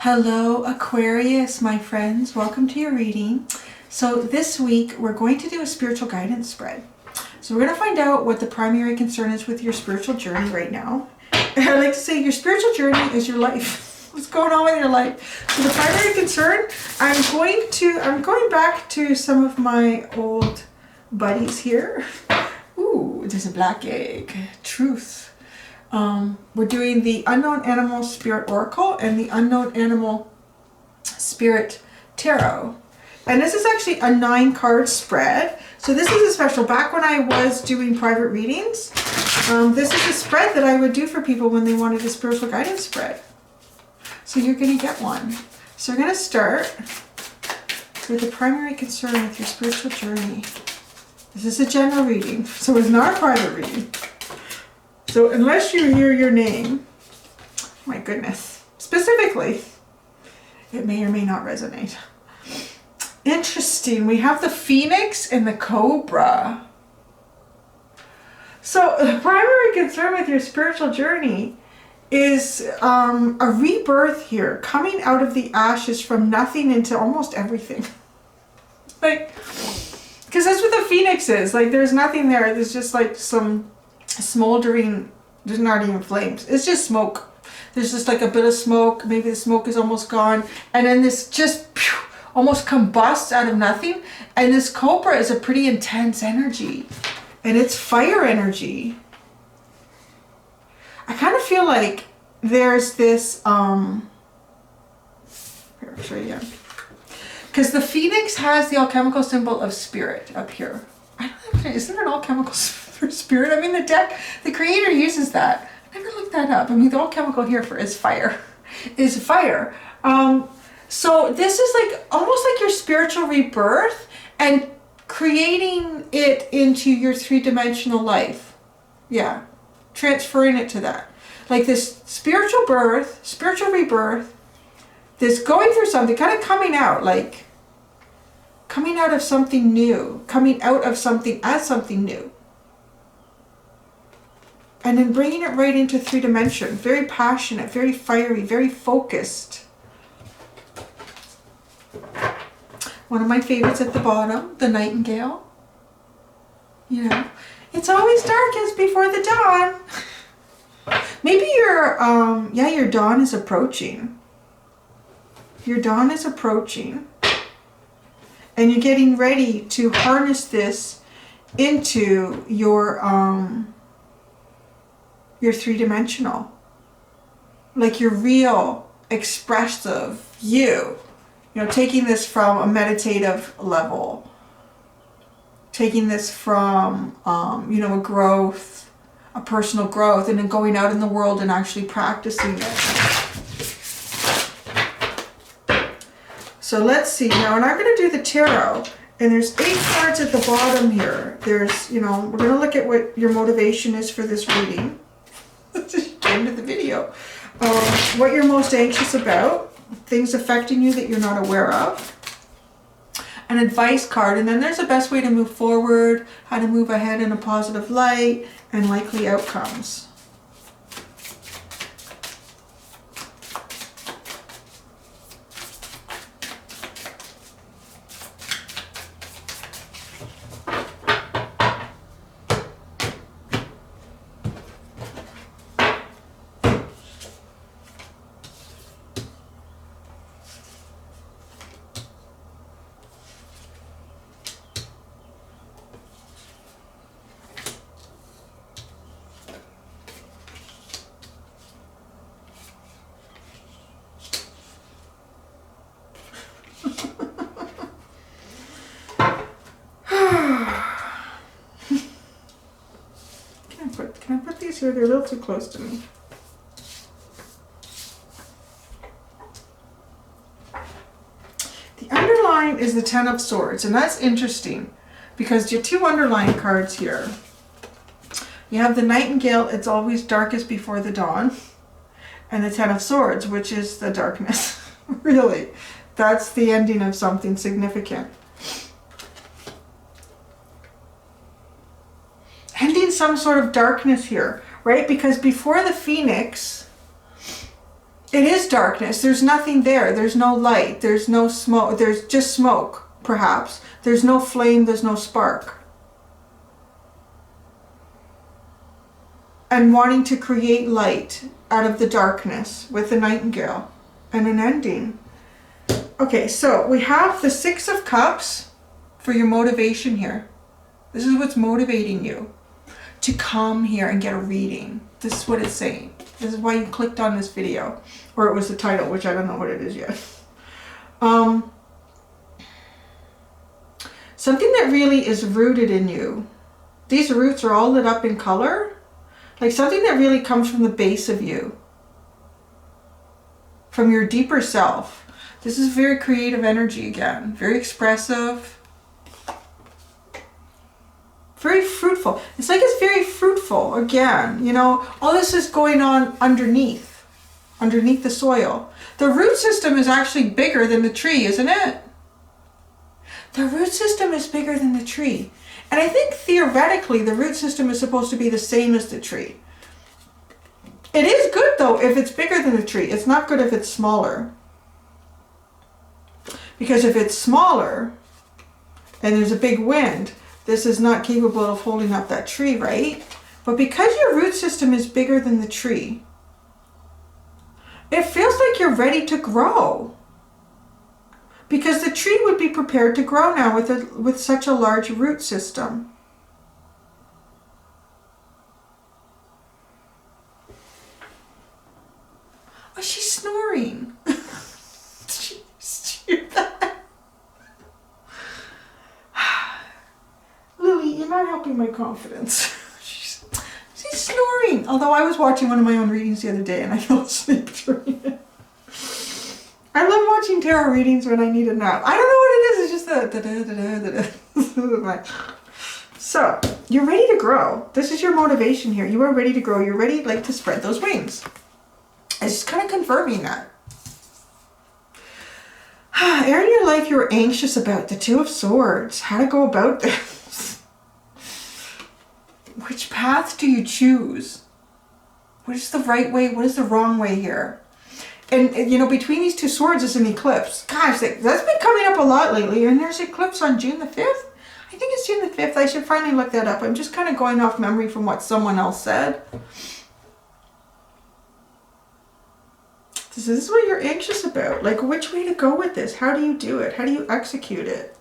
Hello Aquarius, my friends. Welcome to your reading. So this week we're going to do a spiritual guidance spread. So we're going to find out what the primary concern is with your spiritual journey right now. And I like to say your spiritual journey is your life. What's going on with your life? So the primary concern, I'm going back to some of my old buddies here. Ooh, there's a black egg. Truth. We're doing the Unknown Animal Spirit Oracle and the Unknown Animal Spirit Tarot. And this is actually a 9-card spread. So this is a special. Back when I was doing private readings, this is a spread that I would do for people when they wanted a spiritual guidance spread. So you're going to get one. So we're going to start with the primary concern with your spiritual journey. This is a general reading, so it's not a private reading. So unless you hear your name, my goodness, specifically, it may or may not resonate. Interesting. We have the Phoenix and the Cobra. So the primary concern with your spiritual journey is a rebirth here, coming out of the ashes from nothing into almost everything. Like, because that's what the Phoenix is. Like, there's nothing there. There's just like some smoldering, there's not even flames, it's just smoke. There's just like a bit of smoke, maybe the smoke is almost gone, and then this just almost combusts out of nothing. And this Cobra is a pretty intense energy, and it's fire energy. I kind of feel like there's this here, I'll show you again, because the Phoenix has the alchemical symbol of spirit up here. I don't know, is there an alchemical for spirit? I mean, the deck, the creator uses that. I never looked that up. I mean, the alchemical here for is fire. So this is like almost like your spiritual rebirth and creating it into your 3-dimensional life. Yeah, transferring it to that. Like this spiritual birth, spiritual rebirth, this going through something, kind of coming out, like coming out of something new, coming out of something as something new. And then bringing it right into 3 dimension. Very passionate, very fiery, very focused. One of my favorites at the bottom, the Nightingale. You know, it's always darkest before the dawn. Maybe your dawn is approaching. Your dawn is approaching. And you're getting ready to harness this into your 3-dimensional. Like your real, expressive you. You know, taking this from a meditative level. Taking this from, a growth, a personal growth, and then going out in the world and actually practicing it. So let's see now, and I'm going to do the tarot, and there's 8 cards at the bottom here. There's, we're going to look at what your motivation is for this reading. That's the end of the video. What you're most anxious about, things affecting you that you're not aware of. An advice card, and then there's the best way to move forward, how to move ahead in a positive light, and likely outcomes. Can I put these here? They're a little too close to me. The underline is the 10 of Swords, and that's interesting because your 2 underline cards here. You have the Nightingale, it's always darkest before the dawn, and the 10 of Swords, which is the darkness. Really, that's the ending of something significant. Ending some sort of darkness here, right? Because before the Phoenix, It is darkness. There's nothing there. There's no light. There's no smoke. There's just smoke, perhaps. There's no flame. There's no spark. And wanting to create light out of the darkness with the Nightingale and an ending. Okay, so we have the Six of Cups for your motivation here. This is what's motivating you to come here and get a reading. This is what it's saying. This is why you clicked on this video. Or it was the title, which I don't know what it is yet. Something that really is rooted in you. These roots are all lit up in color. Like something that really comes from the base of you. From your deeper self. This is very creative energy again. Very expressive. Very fruitful. It's like it's very fruitful again. You know, all this is going on underneath the soil. The root system is actually bigger than the tree, isn't it? The root system is bigger than the tree. And I think theoretically the root system is supposed to be the same as the tree. It is good though if it's bigger than the tree. It's not good if it's smaller. Because if it's smaller and there's a big wind, this is not capable of holding up that tree, right? But because your root system is bigger than the tree, it feels like you're ready to grow. Because the tree would be prepared to grow now with such a large root system. Oh, she's snoring. She's hear that? Lily, you're not helping my confidence. She's snoring. Although I was watching one of my own readings the other day and I fell asleep during it. I love watching tarot readings when I need a nap. I don't know what it is. It's just the So, you're ready to grow. This is your motivation here. You are ready to grow. You're ready like to spread those wings. It's just kind of confirming that. Area in your life you were anxious about. The Two of Swords. How to go about this. Which path do you choose? What is the right way? What is the wrong way here? And, you know, between these two swords is an eclipse. Gosh, that's been coming up a lot lately. And there's eclipse on June the 5th. I think it's June the 5th. I should finally look that up. I'm just kind of going off memory from what someone else said. This is what you're anxious about. Like, which way to go with this? How do you do it? How do you execute it?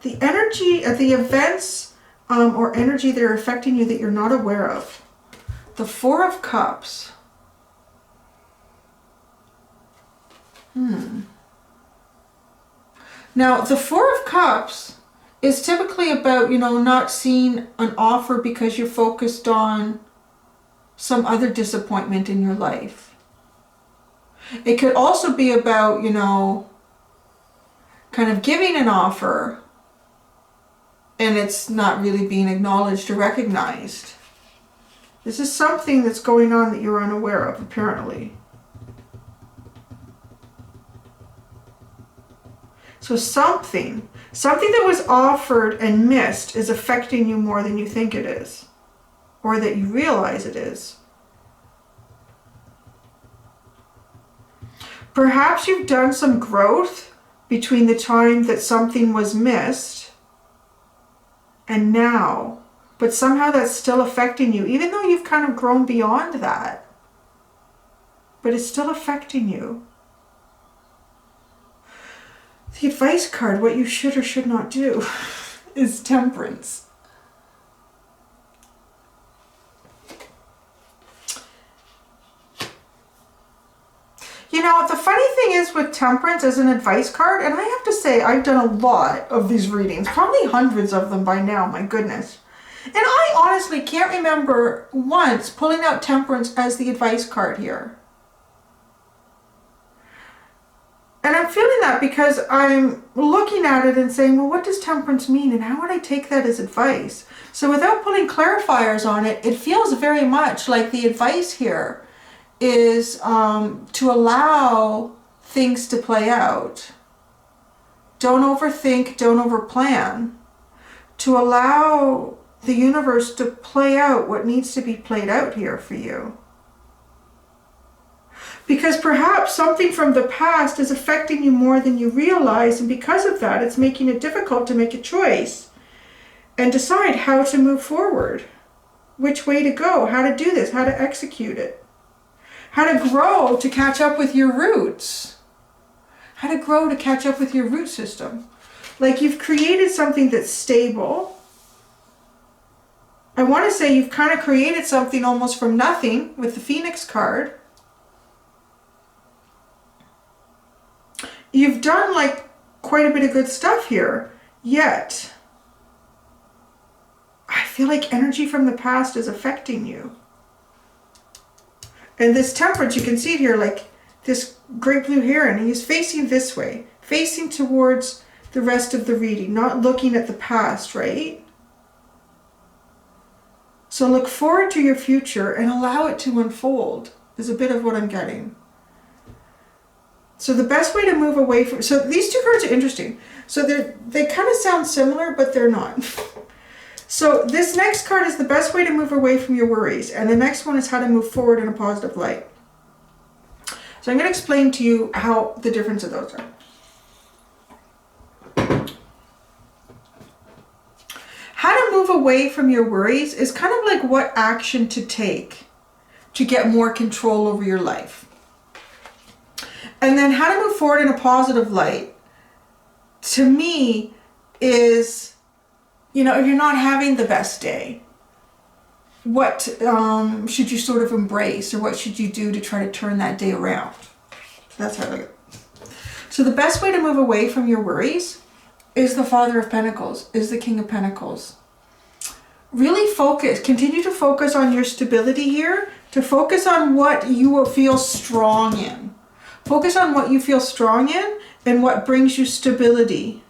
The energy, the events or energy that are affecting you that you're not aware of. The Four of Cups. Now, the Four of Cups is typically about, you know, not seeing an offer because you're focused on some other disappointment in your life. It could also be about, you know, kind of giving an offer and it's not really being acknowledged or recognized. This is something that's going on that you're unaware of, apparently. So something that was offered and missed is affecting you more than you think it is, or that you realize it is. Perhaps you've done some growth between the time that something was missed and now. But somehow that's still affecting you, even though you've kind of grown beyond that. But it's still affecting you. The advice card, what you should or should not do, is Temperance. You know, the funny thing is with Temperance as an advice card, and I have to say I've done a lot of these readings, probably hundreds of them by now, my goodness. And I honestly can't remember once pulling out Temperance as the advice card here. And I'm feeling that because I'm looking at it and saying, well, what does Temperance mean? And how would I take that as advice? So without putting clarifiers on it, it feels very much like the advice here is to allow things to play out. Don't overthink, don't overplan. To allow the universe to play out what needs to be played out here for you. Because perhaps something from the past is affecting you more than you realize, and because of that, it's making it difficult to make a choice and decide how to move forward, which way to go, how to do this, how to execute it, how to grow to catch up with your roots, how to grow to catch up with your root system. Like you've created something that's stable. I want to say you've kind of created something almost from nothing with the Phoenix card. You've done like quite a bit of good stuff here, yet I feel like energy from the past is affecting you. And this Temperance, you can see it here, like this great blue heron, and he's facing this way, facing towards the rest of the reading, not looking at the past, right? So look forward to your future and allow it to unfold, is a bit of what I'm getting. So the best way to move away from, so these two cards are interesting. So they kind of sound similar, but they're not. So this next card is the best way to move away from your worries. And the next one is how to move forward in a positive light. So I'm going to explain to you how the difference of those are. How to move away from your worries is kind of like what action to take to get more control over your life. And then how to move forward in a positive light, to me, is, you know, if you're not having the best day, what should you sort of embrace, or what should you do to try to turn that day around? That's how I look at it. So the best way to move away from your worries is the Father of Pentacles, is the King of Pentacles. Really focus, continue to focus on your stability here, to focus on what you will feel strong in. Focus on what you feel strong in and what brings you stability.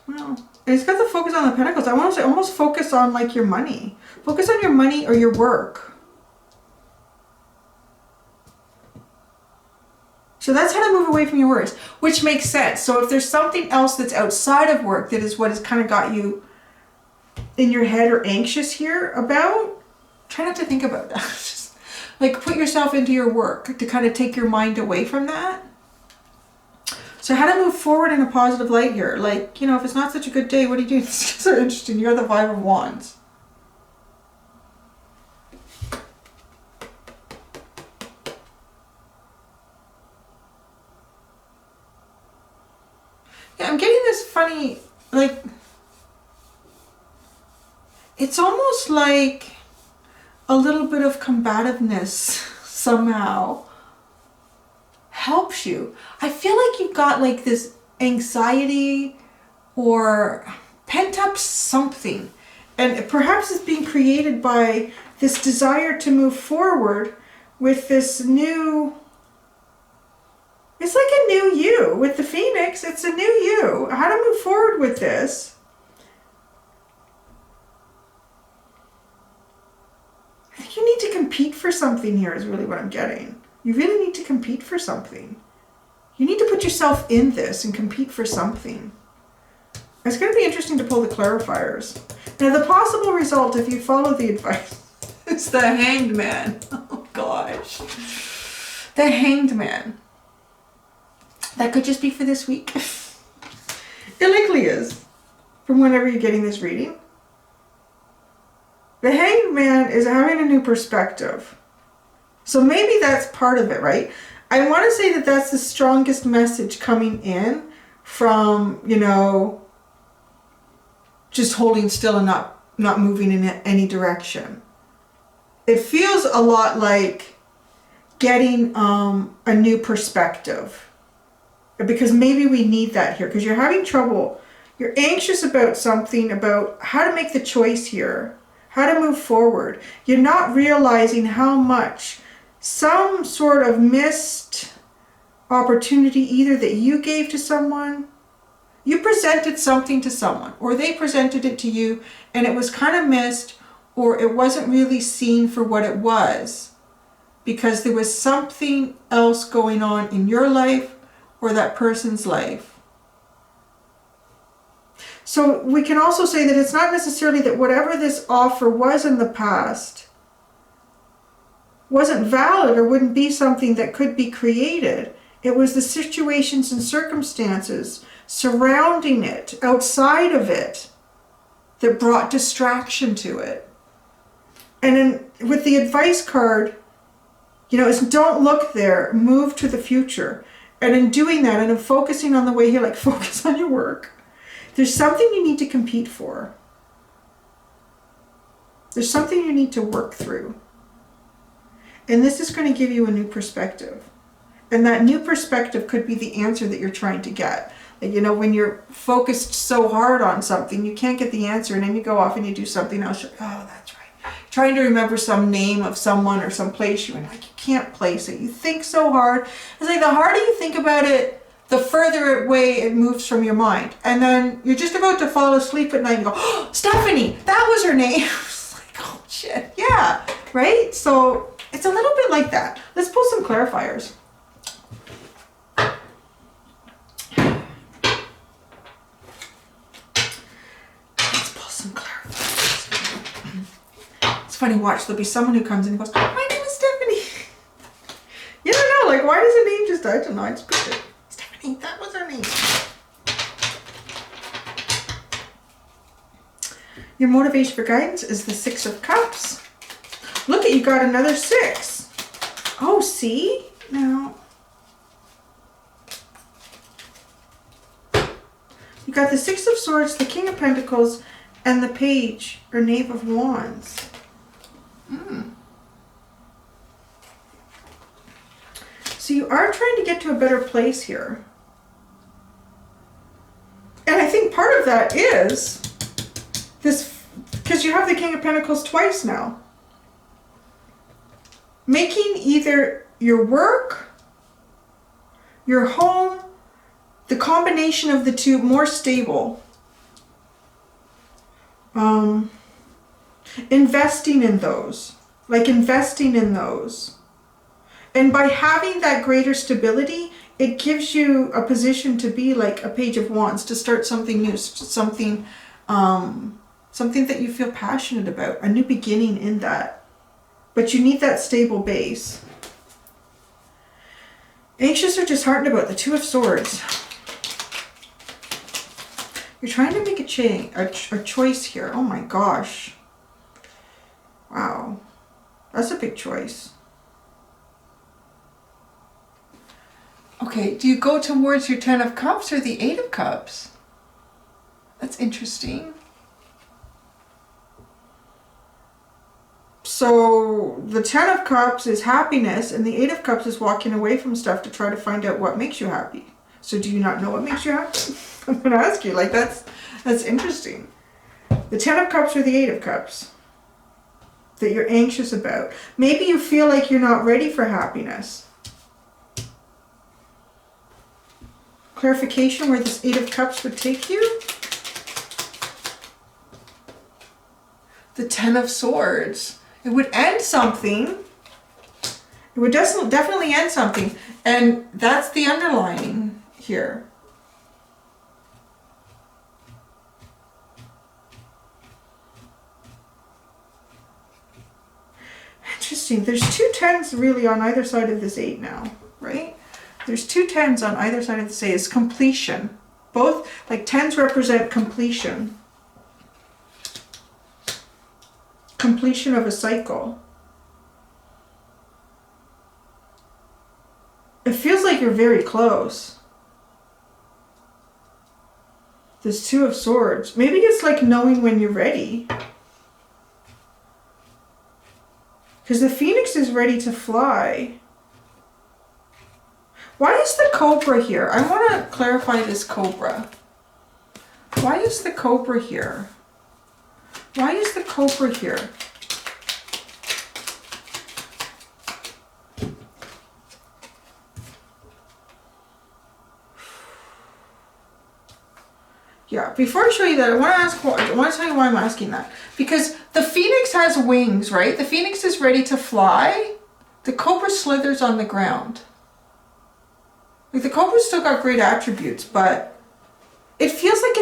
Well, it's got the focus on the Pentacles. I want to say almost focus on like your money. Focus on your money or your work. So that's how to move away from your worries, which makes sense. So if there's something else that's outside of work that is what has kind of got you in your head or anxious here about, try not to think about that. Just like put yourself into your work to kind of take your mind away from that. So how to move forward in a positive light here. Like, you know, if it's not such a good day, what do you do? This is so interesting. You're the Five of Wands. Yeah, I'm getting this funny, like, it's almost like a little bit of combativeness somehow helps you. I feel like you've got like this anxiety or pent up something, and perhaps it's being created by this desire to move forward with this new, it's like a new you with the Phoenix. It's a new you. How to move forward with this. I think you need to compete for something here is really what I'm getting. You really need to compete for something. You need to put yourself in this and compete for something. It's going to be interesting to pull the clarifiers. Now the possible result, if you follow the advice, is the Hanged Man. Oh gosh. The Hanged Man. That could just be for this week. It likely is. From whenever you're getting this reading. The Hanged Man is having a new perspective. So maybe that's part of it, right? I want to say that that's the strongest message coming in from, you know, just holding still and not moving in any direction. It feels a lot like getting a new perspective. Because maybe we need that here. Because you're having trouble. You're anxious about something, about how to make the choice here. How to move forward. You're not realizing how much some sort of missed opportunity either that you gave to someone, you presented something to someone, or they presented it to you and it was kind of missed, or it wasn't really seen for what it was because there was something else going on in your life or that person's life. So we can also say that it's not necessarily that whatever this offer was in the past wasn't valid or wouldn't be something that could be created. It was the situations and circumstances surrounding it, outside of it, that brought distraction to it. And then with the advice card, you know, it's don't look there, move to the future. And in doing that, and in focusing on the way here, like focus on your work, there's something you need to compete for. There's something you need to work through. And this is going to give you a new perspective. And that new perspective could be the answer that you're trying to get. Like, you know, when you're focused so hard on something, you can't get the answer, and then you go off and you do something else. You're, oh, that's right. Trying to remember some name of someone or some place, you can't place it. You think so hard. It's like the harder you think about it, the further away it moves from your mind. And then you're just about to fall asleep at night and go, oh, Stephanie, that was her name. It's like, oh, shit. Yeah, right? So it's a little bit like that. Let's pull some clarifiers. Funny, watch, there'll be someone who comes in and goes, my name is Stephanie. You don't know, like, why does her name just, I don't know, I just picked it. Stephanie, that was her name. Your motivation for guidance is the 6 of Cups. Look at, you got another 6. Oh, see? Now, you got the 6 of Swords, the King of Pentacles, and the Page, or Knave of Wands. So you are trying to get to a better place here. And I think part of that is this, because you have the King of Pentacles twice now. Making either your work, your home, the combination of the two more stable. Investing in those, like investing in those. And by having that greater stability, it gives you a position to be like a Page of Wands, to start something new, something that you feel passionate about, a new beginning in that. But you need that stable base. Anxious or disheartened about the 2 of Swords. You're trying to make a choice here. Oh my gosh. Wow. That's a big choice. Okay, do you go towards your 10 of Cups or the 8 of Cups? That's interesting. So the 10 of Cups is happiness, and the 8 of Cups is walking away from stuff to try to find out what makes you happy. So do you not know what makes you happy? I'm going to ask you, like, that's interesting. The 10 of Cups or the 8 of Cups that you're anxious about. Maybe you feel like you're not ready for happiness. Clarification where this 8 of Cups would take you. The 10 of Swords. It would end something. It would definitely end something. And that's the underlining here. Interesting. There's 2 10s really on either side of this 8 now, right? There's 2 10s on either side of this 8. It's completion. Both, like 10s represent completion. Completion of a cycle. It feels like you're very close. This 2 of Swords. Maybe it's like knowing when you're ready. Because the Phoenix is ready to fly. Why is the Cobra here? I want to clarify this Cobra. Why is the Cobra here? Why is the Cobra here? Yeah, before I show you that, I want to tell you why I'm asking that. Because the Phoenix has wings, right? The Phoenix is ready to fly. The Cobra slithers on the ground. Like, the Cobra's still got great attributes, but it feels like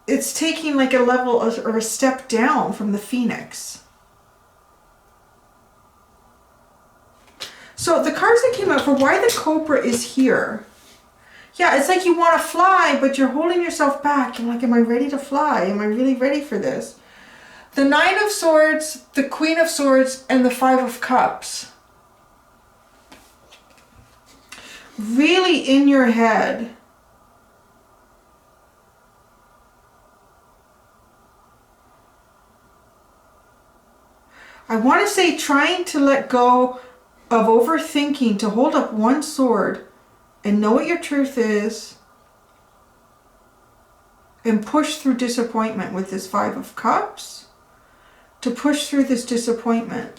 it's taking like a level or a step down from the Phoenix. So the cards that came out for why the Cobra is here. Yeah, it's like you want to fly, but you're holding yourself back. You're like, am I ready to fly? Am I really ready for this? The Nine of Swords, the Queen of Swords, and the Five of Cups. Really in your head. I want to say trying to let go of overthinking, to hold up one sword and know what your truth is and push through disappointment with this Five of Cups, to push through this disappointment.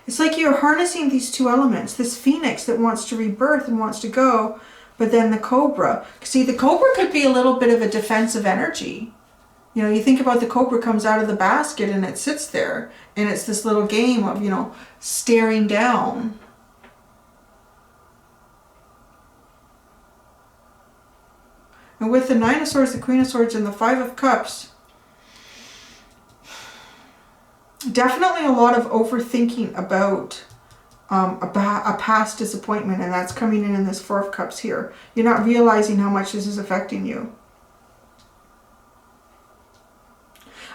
It's like you're harnessing these two elements, this Phoenix that wants to rebirth and wants to go, but then the Cobra. See, the Cobra could be a little bit of a defensive energy. You know, you think about the Cobra comes out of the basket and it sits there. And it's this little game of, you know, staring down. And with the Nine of Swords, the Queen of Swords, and the Five of Cups, definitely a lot of overthinking about a past disappointment. And that's coming in this Four of Cups here. You're not realizing how much this is affecting you.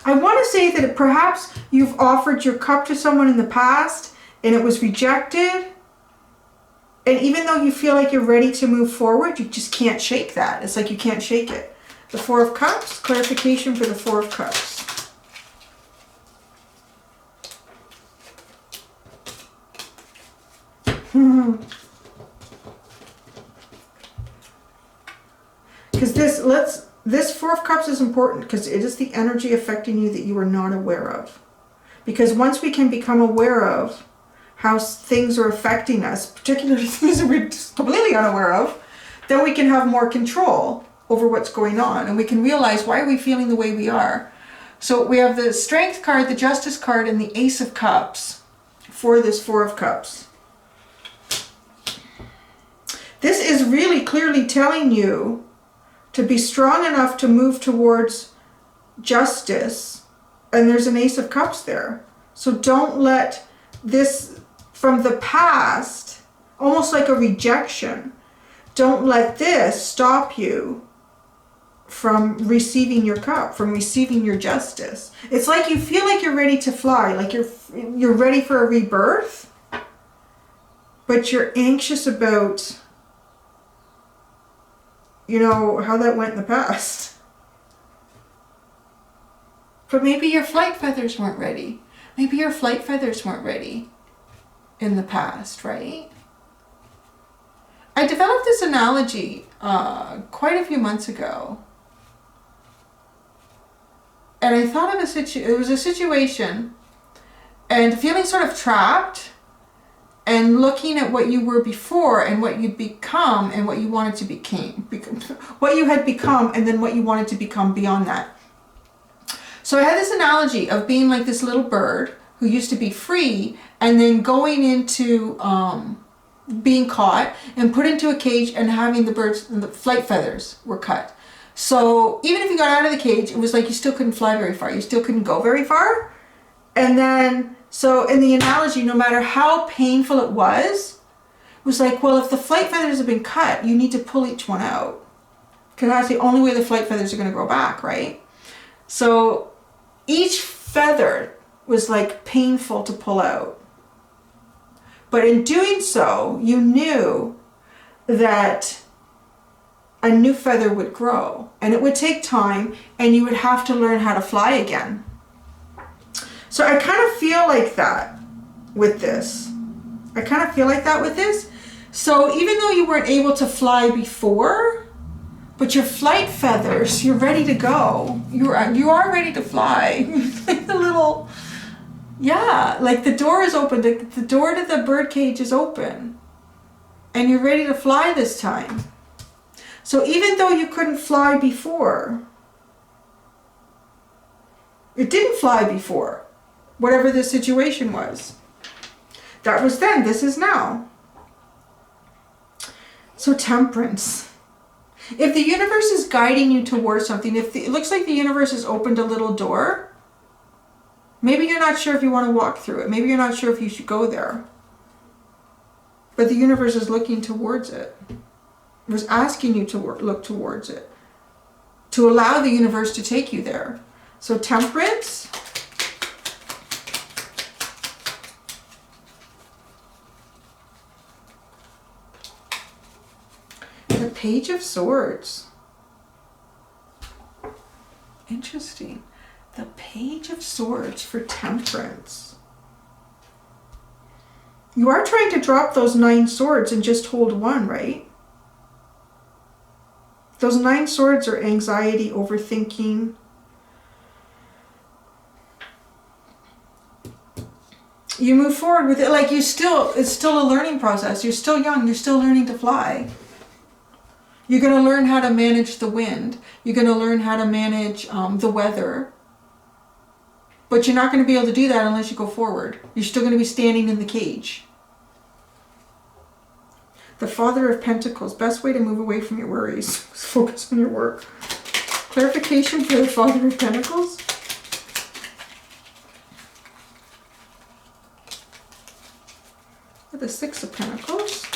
I want to say that perhaps you've offered your cup to someone in the past and it was rejected. And even though you feel like you're ready to move forward, you just can't shake that. It's like you can't shake it. The Four of Cups, clarification for the Four of Cups. Because this Four of Cups is important because it is the energy affecting you that you are not aware of. Because once we can become aware of how things are affecting us, particularly things that we're completely unaware of, then we can have more control over what's going on. And we can realize, why are we feeling the way we are? So we have the Strength card, the Justice card, and the Ace of Cups for this Four of Cups. This is really clearly telling you to be strong enough to move towards justice. And there's an Ace of Cups there. So don't let this from the past, almost like a rejection, don't let this stop you from receiving your cup, from receiving your justice. It's like you feel like you're ready to fly, like you're ready for a rebirth, but you're anxious about, you know, how that went in the past. But maybe your flight feathers weren't ready. Maybe your flight feathers weren't ready in the past, right? I developed this analogy quite a few months ago. And I thought of it was a situation and feeling sort of trapped and looking at what you were before and what you'd become and what you wanted to become, what you had become and then what you wanted to become beyond that. So I had this analogy of being like this little bird who used to be free and then going into being caught and put into a cage and having the flight feathers were cut. So even if you got out of the cage, it was like you still couldn't fly very far. You still couldn't go very far. And then, so in the analogy, no matter how painful it was like, well, if the flight feathers have been cut, you need to pull each one out. Because that's the only way the flight feathers are going to grow back, right? So each feather was like painful to pull out. But in doing so, you knew that a new feather would grow and it would take time and you would have to learn how to fly again. So I kind of feel like that with this. So even though you weren't able to fly before, but your flight feathers, you're ready to go. You are ready to fly. Like the little, yeah, like the door is open. The door to the bird cage is open. And you're ready to fly this time. So even though you couldn't fly before, it didn't fly before, whatever the situation was. That was then, this is now. So Temperance. If the universe is guiding you towards something, it looks like the universe has opened a little door, maybe you're not sure if you want to walk through it. Maybe you're not sure if you should go there. But the universe is looking towards it. It was asking you to look towards it, to allow the universe to take you there. So Temperance. The Page of Swords. Interesting. The Page of Swords for Temperance. You are trying to drop those 9 swords and just hold one, right? Those 9 swords are anxiety, overthinking. You move forward with it like it's still a learning process. You're still young. You're still learning to fly. You're going to learn how to manage the wind. You're going to learn how to manage the weather. But you're not going to be able to do that unless you go forward. You're still going to be standing in the cage. The Father of Pentacles. Best way to move away from your worries is focus on your work. Clarification for the Father of Pentacles. The Six of Pentacles.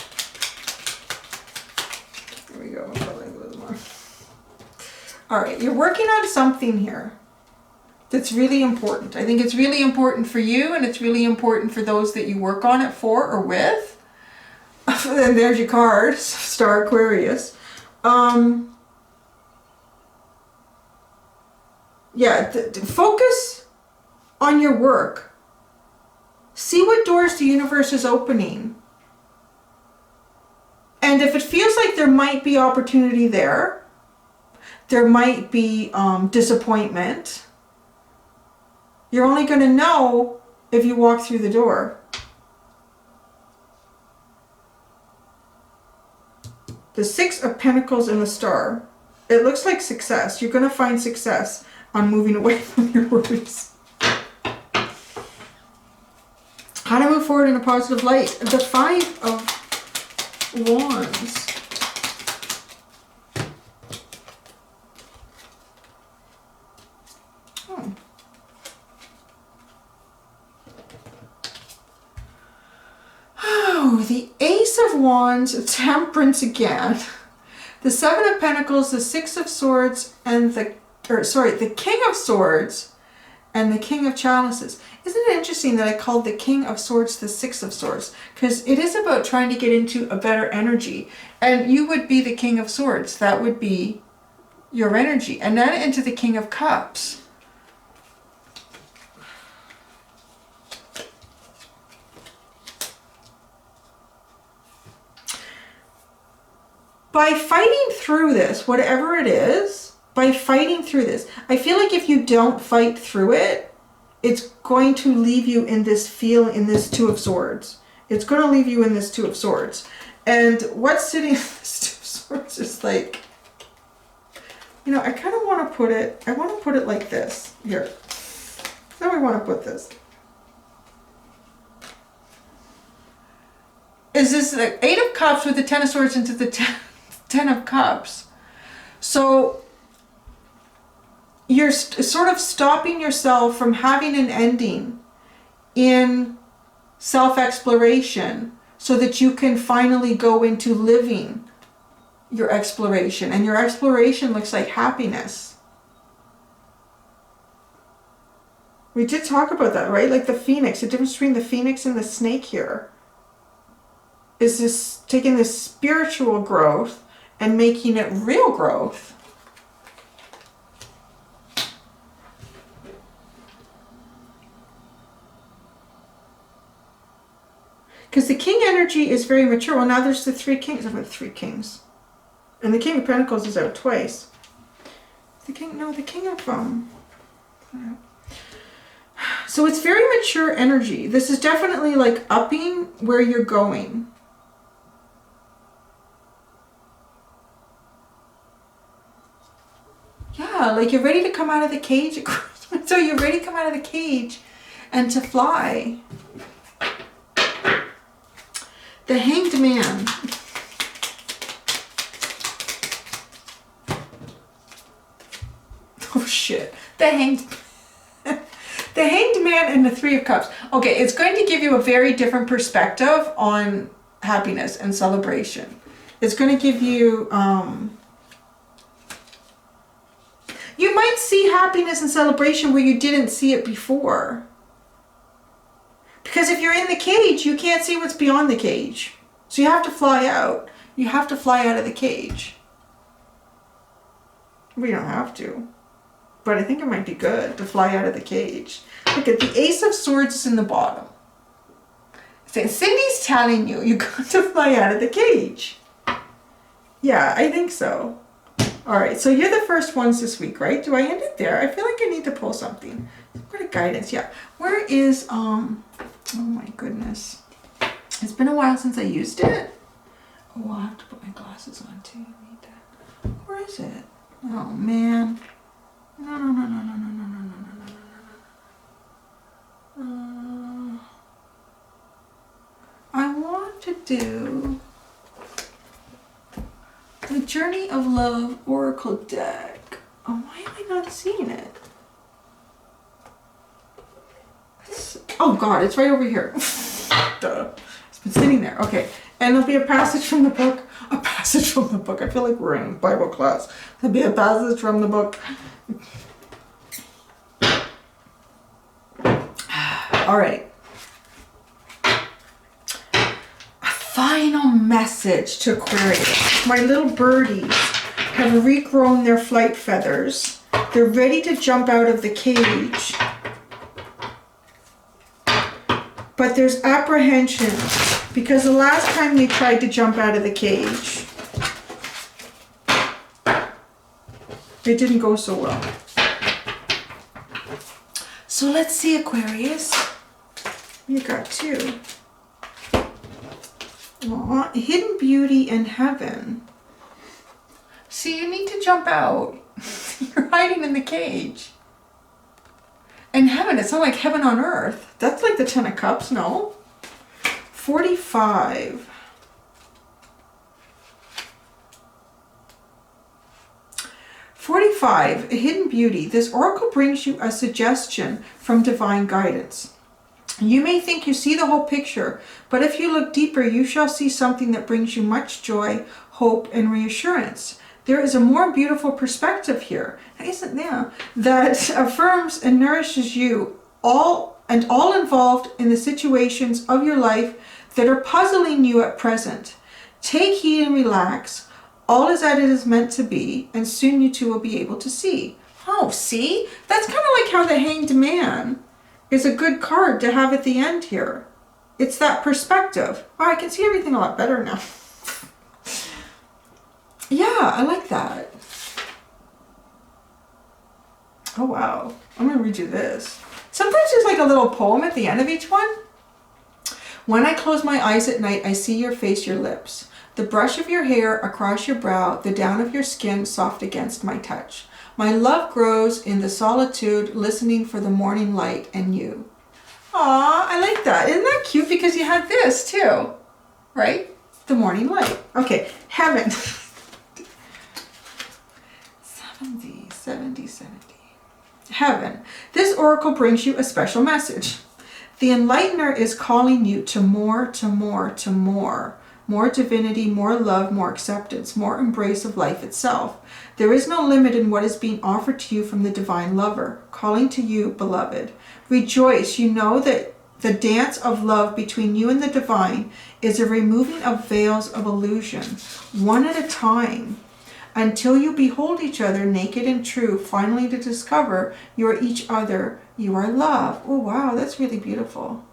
There we go. I'll probably a little more. All right, you're working on something here that's really important. I think it's really important for you, and it's really important for those that you work on it for or with. And there's your card, Star Aquarius. Yeah, focus on your work. See what doors the universe is opening. And if it feels like there might be opportunity there might be disappointment, you're only going to know if you walk through the door. The Six of Pentacles and the Star. It looks like success. You're going to find success on moving away from your worries. How to move forward in a positive light. The Five of Wands. Oh, the Ace of Wands, Temperance again. The Seven of Pentacles, the Six of Swords, and the King of Swords and the King of Chalices. Isn't it interesting that I called the King of Swords the Six of Swords? Because it is about trying to get into a better energy. And you would be the King of Swords. That would be your energy. And then into the King of Cups. By fighting through this, whatever it is, by fighting through this, I feel like if you don't fight through it, it's going to leave you in this Two of Swords. It's going to leave you in this Two of Swords. And what's sitting in this Two of Swords is like, you know, I kind of want to put it, I want to put it like this. Here. How do we want to put this? Is this the Eight of Cups with the Ten of Swords into the Ten of Cups? So you're sort of stopping yourself from having an ending in self-exploration so that you can finally go into living your exploration. And your exploration looks like happiness. We did talk about that, right? Like the phoenix, the difference between the phoenix and the snake here is this taking this spiritual growth and making it real growth. Because the king energy is very mature. Well, now there's the three kings. I've got three kings. And the King of Pentacles is out twice. The king of so it's very mature energy. This is definitely like upping where you're going. Yeah, like you're ready to come out of the cage. So you're ready to come out of the cage and to fly. The Hanged Man. The Hanged the Hanged Man and the Three of Cups. Okay, it's going to give you a very different perspective on happiness and celebration. It's going to give you, you might see happiness and celebration where you didn't see it before. Because if you're in the cage, you can't see what's beyond the cage. So you have to fly out. You have to fly out of the cage. We don't have to. But I think it might be good to fly out of the cage. Look at the Ace of Swords is in the bottom. Cindy's telling you, you got to fly out of the cage. Yeah, I think so. All right, so you're the first ones this week, right? Do I end it there? I feel like I need to pull something. What a guidance, yeah. Where is, oh my goodness. It's been a while since I used it. Oh, I'll have to put my glasses on too. I need that. Where is it? Oh, man. No. I want to do the Journey of Love Oracle deck. Oh, why am I not seeing it? Oh God, it's right over here. Duh. It's been sitting there. Okay, and there'll be a passage from the book. A passage from the book. I feel like we're in Bible class. There'll be a passage from the book. All right. A final message to Aquarius. My little birdies have regrown their flight feathers. They're ready to jump out of the cage. But there's apprehension because the last time they tried to jump out of the cage, it didn't go so well. So let's see, Aquarius. You got two. Aww, hidden beauty in heaven. See, you need to jump out. You're hiding in the cage. And heaven, it's not like heaven on earth. That's like the Ten of Cups, no? 45. A hidden beauty. This oracle brings you a suggestion from divine guidance. You may think you see the whole picture, but if you look deeper, you shall see something that brings you much joy, hope, and reassurance. There is a more beautiful perspective here, isn't there? That affirms and nourishes you all involved in the situations of your life that are puzzling you at present. Take heed and relax. All is as it is meant to be, and soon you too will be able to see. Oh, see? That's kind of like how the Hanged Man is a good card to have at the end here. It's that perspective. Oh, I can see everything a lot better now. Yeah, I like that. Oh, wow. I'm going to read you this. Sometimes there's like a little poem at the end of each one. When I close my eyes at night, I see your face, your lips. The brush of your hair across your brow, the down of your skin soft against my touch. My love grows in the solitude, listening for the morning light and you. Aw, I like that. Isn't that cute? Because you had this too, right? The morning light. Okay, heaven. 70. Heaven. This oracle brings you a special message. The enlightener is calling you to more, to more, to more. More divinity, more love, more acceptance, more embrace of life itself. There is no limit in what is being offered to you from the divine lover, calling to you, beloved. Rejoice, you know that the dance of love between you and the divine is a removing of veils of illusion, one at a time, until you behold each other naked and true, finally to discover you are each other, you are love. Oh, wow, that's really beautiful.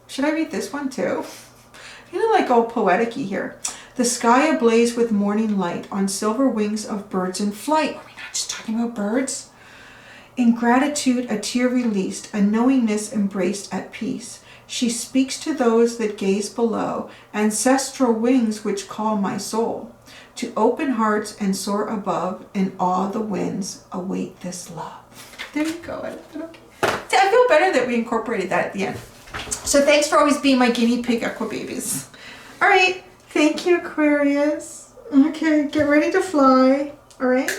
Should I read this one too? Feeling like all poetic-y here. The sky ablaze with morning light on silver wings of birds in flight. Are we not just talking about birds? In gratitude, a tear released, a knowingness embraced at peace. She speaks to those that gaze below, ancestral wings which call my soul. To open hearts and soar above, in awe the winds await this love. There you go. Okay. I feel better that we incorporated that at the end. So thanks for always being my guinea pig, Aqua Babies. All right. Thank you, Aquarius. Okay, get ready to fly. All right.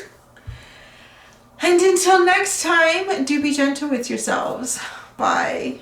And until next time, do be gentle with yourselves. Bye.